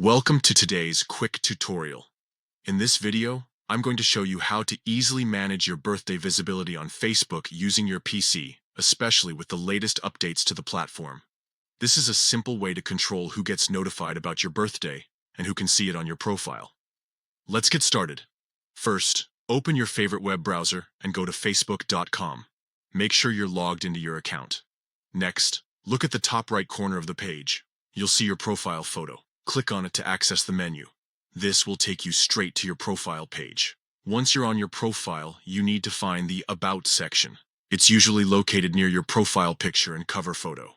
Welcome to today's quick tutorial. In this video, I'm going to show you how to easily manage your birthday visibility on Facebook using your PC, especially with the latest updates to the platform. This is a simple way to control who gets notified about your birthday and who can see it on your profile. Let's get started. First, open your favorite web browser and go to facebook.com. Make sure you're logged into your account. Next, look at the top right corner of the page. You'll see your profile photo. Click on it to access the menu. This will take you straight to your profile page. Once you're on your profile, you need to find the About section. It's usually located near your profile picture and cover photo.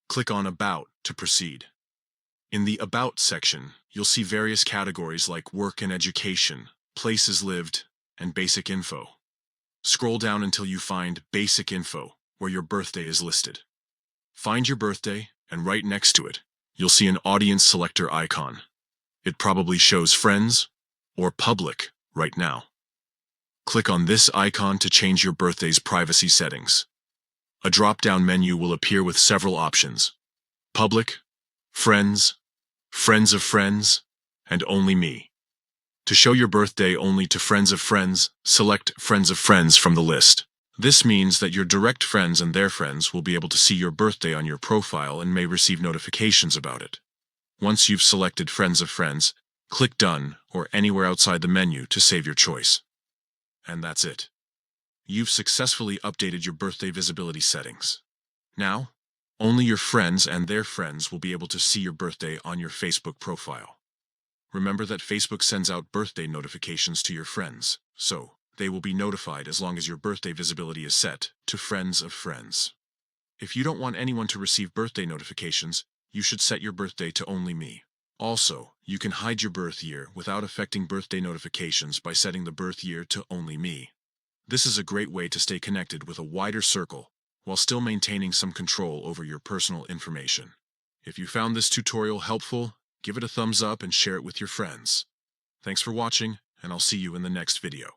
Click on About to proceed. In the About section, you'll see various categories like work and education, places lived, and basic info. Scroll down until you find Basic Info, where your birthday is listed. Find your birthday, and right next to it, you'll see an audience selector icon. It probably shows friends or public right now. Click on this icon to change your birthday's privacy settings. A drop-down menu will appear with several options: public, friends, friends of friends, and only me. To show your birthday only to friends of friends, select friends of friends from the list. This means that your direct friends and their friends will be able to see your birthday on your profile and may receive notifications about it. Once you've selected friends of friends, click Done or anywhere outside the menu to save your choice. And that's it. You've successfully updated your birthday visibility settings. Now, only your friends and their friends will be able to see your birthday on your Facebook profile. Remember that Facebook sends out birthday notifications to your friends, so they will be notified as long as your birthday visibility is set to friends of friends. If you don't want anyone to receive birthday notifications, you should set your birthday to only me. Also, you can hide your birth year without affecting birthday notifications by setting the birth year to only me. This is a great way to stay connected with a wider circle while still maintaining some control over your personal information. If you found this tutorial helpful, give it a thumbs up and share it with your friends. Thanks for watching, and I'll see you in the next video.